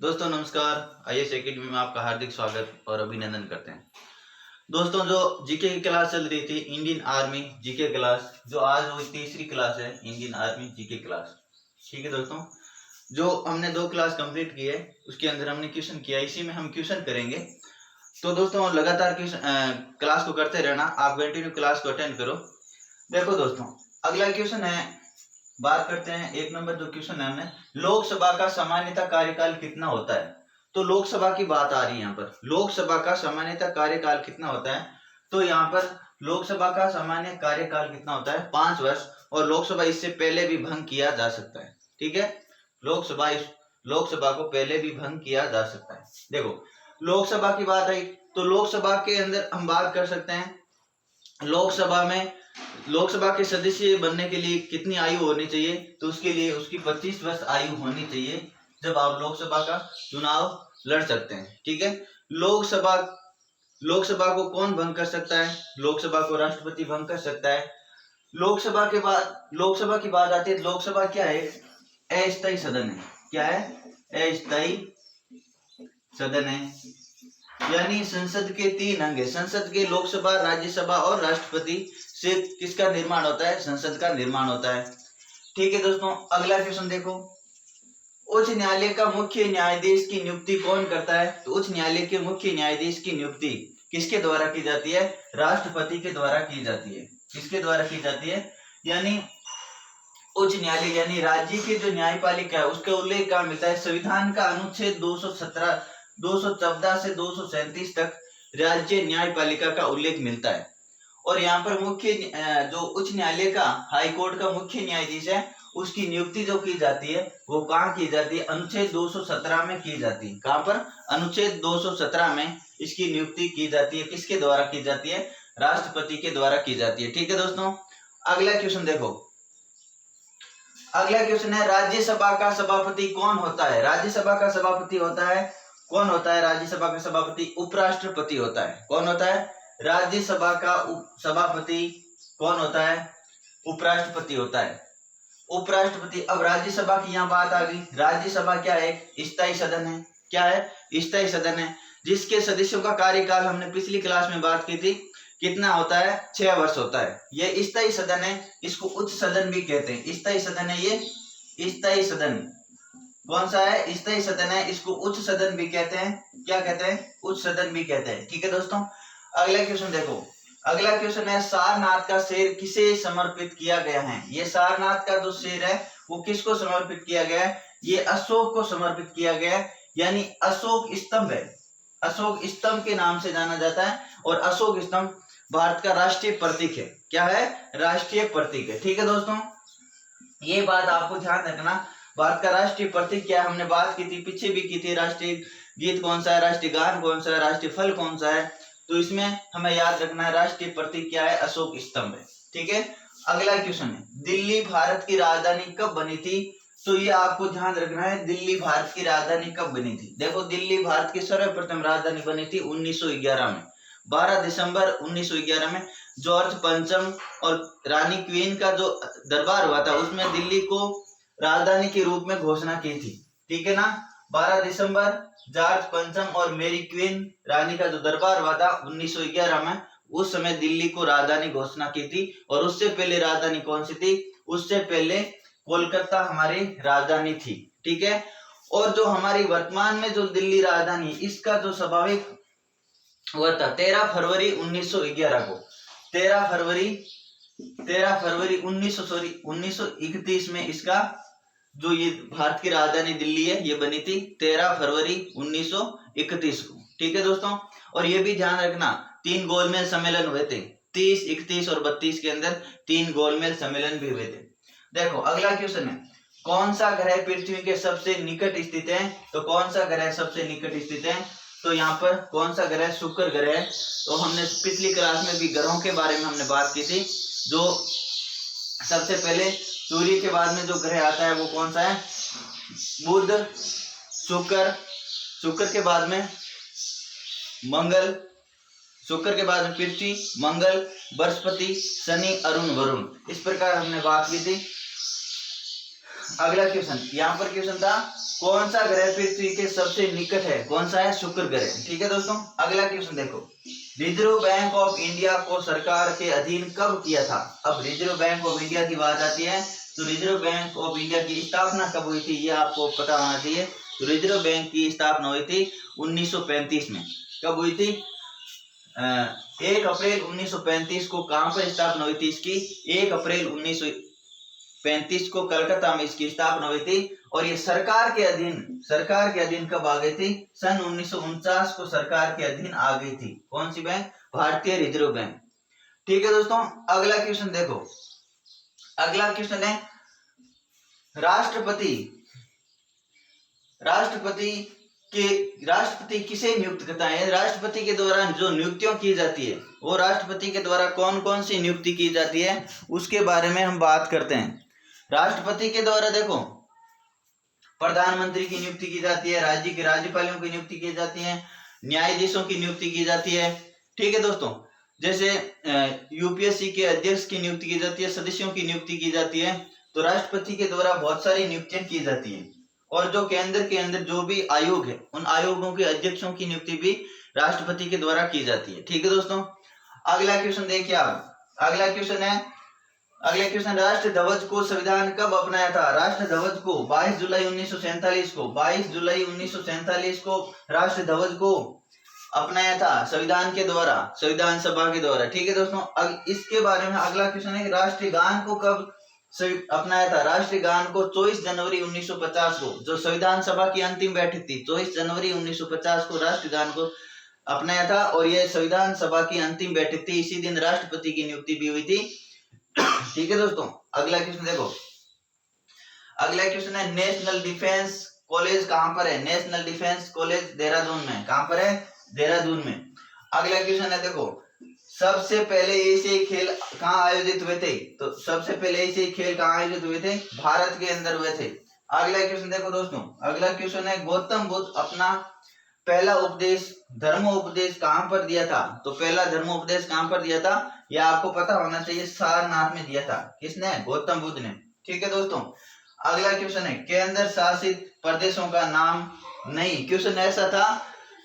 दोस्तों नमस्कार। IAS academy में आपका हार्दिक स्वागत और अभिनंदन करते हैं। दोस्तों जो जीके की क्लास चल रही थी, इंडियन आर्मी जीके क्लास, जो आज वो तीसरी क्लास है, इंडियन आर्मी जीके क्लास। ठीक है दोस्तों, जो हमने 2 क्लास कंप्लीट की है उसके अंदर हमने क्वेश्चन किया, इसी में हम क्वेश्चन करेंगे। तो दोस्तों लगातार क्लास को करते रहना, आप कंटिन्यू क्लास को अटेंड करो। देखो दोस्तों, अगला क्वेश्चन है, बात करते हैं 1 नंबर जो क्वेश्चन है हमने, लोकसभा का सामान्यतः कार्यकाल कितना होता है। तो लोकसभा की बात आ रही है यहाँ पर, लोकसभा का सामान्यतः कार्यकाल कितना होता है। तो यहाँ पर लोकसभा का सामान्य कार्यकाल कितना होता है, 5 वर्ष। और लोकसभा इससे पहले भी भंग किया जा सकता है। ठीक है, लोकसभा को पहले भी भंग किया जा सकता है। देखो लोकसभा की बात आई तो लोकसभा के अंदर हम बात कर सकते हैं, लोकसभा के सदस्य बनने के लिए कितनी आयु होनी चाहिए। तो उसके लिए उसकी 25 वर्ष आयु होनी चाहिए जब आप लोकसभा का चुनाव लड़ सकते हैं। ठीक है, लोकसभा को कौन भंग कर सकता है, लोकसभा को राष्ट्रपति भंग कर सकता है। लोकसभा की बात आती है, लोकसभा क्या है, अस्थायी सदन है। क्या है, अस्थायी सदन है, यानी संसद के 3 अंग है। संसद के लोकसभा, राज्यसभा और राष्ट्रपति से किसका निर्माण होता है, संसद का निर्माण होता है। ठीक है दोस्तों, अगला क्वेश्चन देखो, उच्च न्यायालय का मुख्य न्यायाधीश की नियुक्ति कौन करता है। तो उच्च न्यायालय के मुख्य न्यायाधीश की नियुक्ति किसके द्वारा की जाती है, राष्ट्रपति के द्वारा की जाती है। किसके द्वारा की जाती है, यानी उच्च न्यायालय यानी राज्य की जो न्यायपालिका है उसका उल्लेख कहाँ मिलता है, संविधान का अनुच्छेद 214 से 237 तक राज्य न्यायपालिका का उल्लेख मिलता है। और यहाँ पर मुख्य जो उच्च न्यायालय का, हाई कोर्ट का मुख्य न्यायाधीश है, उसकी नियुक्ति जो की जाती है वो कहाँ की जाती है, अनुच्छेद 217 में की जाती है। कहाँ पर, अनुच्छेद 217 में इसकी नियुक्ति की जाती है। किसके द्वारा की जाती है, राष्ट्रपति के द्वारा की जाती है। ठीक है दोस्तों, अगला क्वेश्चन देखो, अगला क्वेश्चन है, राज्यसभा का सभापति कौन होता है। राज्यसभा का सभापति होता है, कौन होता है, राज्यसभा का सभापति उपराष्ट्रपति होता है। कौन होता है, राज्यसभा का सभापति कौन होता है, उपराष्ट्रपति होता है, उपराष्ट्रपति। अब राज्यसभा की यहाँ बात आ गई, राज्यसभा क्या है, स्थायी सदन है। क्या है, स्थायी सदन है, जिसके सदस्यों का कार्यकाल हमने पिछली क्लास में बात की थी, कितना होता है, 6 वर्ष होता है। ये स्थायी सदन है, इसको उच्च सदन भी कहते हैं। स्थायी सदन है ये, स्थायी सदन कौन सा है, स्थायी सदन है, इसको उच्च सदन भी कहते हैं। क्या कहते हैं, उच्च सदन भी कहते हैं। ठीक है दोस्तों, अगला क्वेश्चन देखो, अगला क्वेश्चन है, सारनाथ का शेर किसे समर्पित किया गया है। ये सारनाथ का जो शेर है वो किसको समर्पित किया गया है, ये अशोक को समर्पित किया गया है, यानी अशोक स्तंभ है, अशोक स्तंभ के नाम से जाना जाता है। और अशोक स्तंभ भारत का राष्ट्रीय प्रतीक है। क्या है, राष्ट्रीय प्रतीक है। ठीक है दोस्तों, ये बात आपको ध्यान रखना, भारत का राष्ट्रीय प्रतीक क्या है, हमने बात की थी, पीछे भी की थी, राष्ट्रीय गीत कौन सा है, राष्ट्रीय गान कौन सा है, राष्ट्रीय फल कौन सा है। तो इसमें हमें याद रखना है राष्ट्रीय प्रतीक क्या है, अशोक स्तंभ है। ठीक है, अगला क्वेश्चन है, दिल्ली भारत की राजधानी कब बनी थी। तो ये आपको ध्यान रखना है, दिल्ली भारत की राजधानी कब बनी थी। देखो दिल्ली भारत की सर्वप्रथम राजधानी बनी थी 1911 में, 12 दिसंबर 1911 में। जॉर्ज पंचम और रानी क्वीन का जो दरबार हुआ था उसमें दिल्ली को राजधानी के रूप में घोषणा की थी। ठीक है ना, 12 दिसंबर जॉर्ज पंचम और मेरी क्वीन रानी का जो दरबार हुआ था 1911 में, उस समय दिल्ली को राजधानी घोषणा की थी। और उससे पहले राजधानी कौन सी थी, उससे पहले कोलकाता हमारी राजधानी थी। ठीक है, और जो हमारी वर्तमान में जो दिल्ली राजधानी, इसका जो स्वाभाविक हुआ था 13 फरवरी 1911 को, 13 फरवरी 1931 में इसका जो ये भारत की राजधानी दिल्ली है ये बनी थी 13 फरवरी 1931 को। ठीक है दोस्तों, और ये भी ध्यान रखना 3 गोलमेज सम्मेलन हुए थे, 30, 31 और 32 के अंदर 3 गोलमेज सम्मेलन भी हुए थे। देखो अगला क्वेश्चन है, कौन सा ग्रह पृथ्वी के सबसे निकट स्थित है। तो कौन सा ग्रह सबसे निकट स्थित है, तो यहाँ पर कौन सा ग्रह, शुक्र ग्रह है। तो हमने पिछली क्लास में भी ग्रहों के बारे में हमने बात की थी, जो सबसे पहले सूर्य के बाद में जो ग्रह आता है वो कौन सा है, बुध, शुक्र के बाद में मंगल, शुक्र के बाद में पृथ्वी, मंगल, बृहस्पति, शनि, अरुण, वरुण। इस प्रकार हमने बात की थी। अगला क्वेश्चन, यहाँ पर क्वेश्चन था कौन सा ग्रह पृथ्वी के सबसे निकट है, कौन सा है, शुक्र ग्रह। ठीक है दोस्तों, अगला क्वेश्चन देखो, रिजर्व बैंक ऑफ इंडिया को सरकार के अधीन कब किया था। अब रिजर्व बैंक ऑफ इंडिया की बात आती है तो रिजर्व बैंक ऑफ इंडिया की स्थापना कब हुई थी, ये आपको पता होना चाहिए। तो रिजर्व बैंक की स्थापना हुई थी 1935 में। कब हुई थी, 1 अप्रैल 1935 को। कहां पर स्थापना हुई थी इसकी, 1 अप्रैल 1935 को कलकत्ता में इसकी स्थापना हुई थी। और ये सरकार के अधीन कब आ गई थी, सन 1949 को सरकार के अधीन आ गई थी। कौन सी बैंक, भारतीय रिजर्व बैंक। ठीक है दोस्तों, अगला क्वेश्चन देखो, अगला क्वेश्चन है राष्ट्रपति किसे नियुक्त करता है। राष्ट्रपति के द्वारा जो नियुक्तियां की जाती है वो राष्ट्रपति के द्वारा कौन कौन सी नियुक्ति की जाती है उसके बारे में हम बात करते हैं। राष्ट्रपति के द्वारा देखो, प्रधानमंत्री की नियुक्ति की जाती है, राज्य के राज्यपालों की नियुक्ति की जाती है, न्यायाधीशों की नियुक्ति की जाती है। ठीक है दोस्तों, जैसे यूपीएससी के अध्यक्ष की नियुक्ति की जाती है, सदस्यों की नियुक्ति की जाती है। तो राष्ट्रपति के द्वारा बहुत सारी नियुक्तियां की जाती है। और जो केंद्र के अंदर जो भी आयोग है उन आयोगों के अध्यक्षों की नियुक्ति भी राष्ट्रपति के द्वारा की जाती है। ठीक है दोस्तों, अगला क्वेश्चन देखिए आप, अगला क्वेश्चन, राष्ट्र ध्वज को संविधान कब अपनाया था। राष्ट्र ध्वज को 22 जुलाई 1947 को, 22 जुलाई 1947 को राष्ट्र ध्वज को अपनाया था संविधान के द्वारा, संविधान सभा के द्वारा। ठीक है दोस्तों, इसके बारे में अगला क्वेश्चन है, राष्ट्रीय गान को कब अपनाया था। राष्ट्रीय गान को 24 जनवरी 1950 को, जो संविधान सभा की अंतिम बैठक थी 24 जनवरी 1950 को राष्ट्रीय गान को अपनाया था। और यह संविधान सभा की अंतिम बैठक थी, इसी दिन राष्ट्रपति की नियुक्ति भी हुई थी। ठीक है दोस्तों, अगला क्वेश्चन देखो, अगला क्वेश्चन है नेशनल डिफेंस कॉलेज कहां पर है। नेशनल डिफेंस कॉलेज देहरादून में। कहां पर है, देहरादून में। अगला क्वेश्चन है देखो, सबसे पहले एशियाई खेल कहाँ आयोजित हुए थे। तो सबसे पहले एशियाई खेल कहाँ आयोजित हुए थे, भारत के अंदर हुए थे। अगला क्वेश्चन देखो दोस्तों, अगला क्वेश्चन है गौतम बुद्ध अपना पहला उपदेश, धर्मोपदेश कहां पर दिया था। तो पहला धर्मोपदेश कहां पर दिया था, यह आपको पता होना चाहिए, सारनाथ में दिया था। किसने, गौतम बुद्ध ने। ठीक है दोस्तों, अगला क्वेश्चन है केंद्र शासित प्रदेशों का नाम नहीं। क्वेश्चन ऐसा था,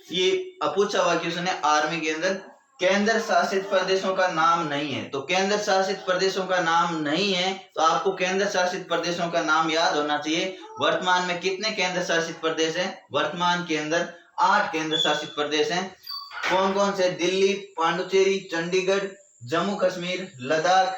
ये पूछा हुआ क्वेश्चन है आर्मी के अंदर, केंद्र शासित प्रदेशों का नाम नहीं है। तो केंद्र शासित प्रदेशों का नाम नहीं है तो आपको केंद्र शासित प्रदेशों का नाम याद होना चाहिए। वर्तमान में कितने केंद्र शासित प्रदेश हैं, वर्तमान के अंदर 8 केंद्र शासित प्रदेश हैं। कौन कौन से, दिल्ली, पांडुचेरी, चंडीगढ़, जम्मू कश्मीर, लद्दाख,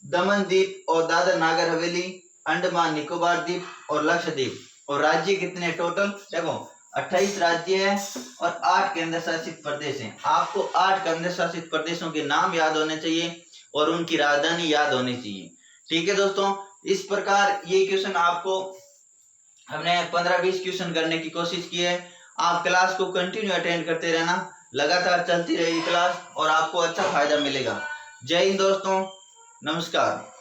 दमन द्वीप और दादर नागर हवेली, अंडमान निकोबार द्वीप और लक्षद्वीप। और राज्य कितने टोटल, देखो 28 राज्य है और 8 केंद्र शासित प्रदेश हैं। आपको 8 केंद्र शासित प्रदेशों के नाम याद होने चाहिए और उनकी राजधानी याद होनी चाहिए। ठीक है दोस्तों, इस प्रकार ये क्वेश्चन आपको हमने 15-20 क्वेश्चन करने की कोशिश की है। आप क्लास को कंटिन्यू अटेंड करते रहना, लगातार चलती रहेगी क्लास और आपको अच्छा फायदा मिलेगा। जय हिंद दोस्तों, नमस्कार।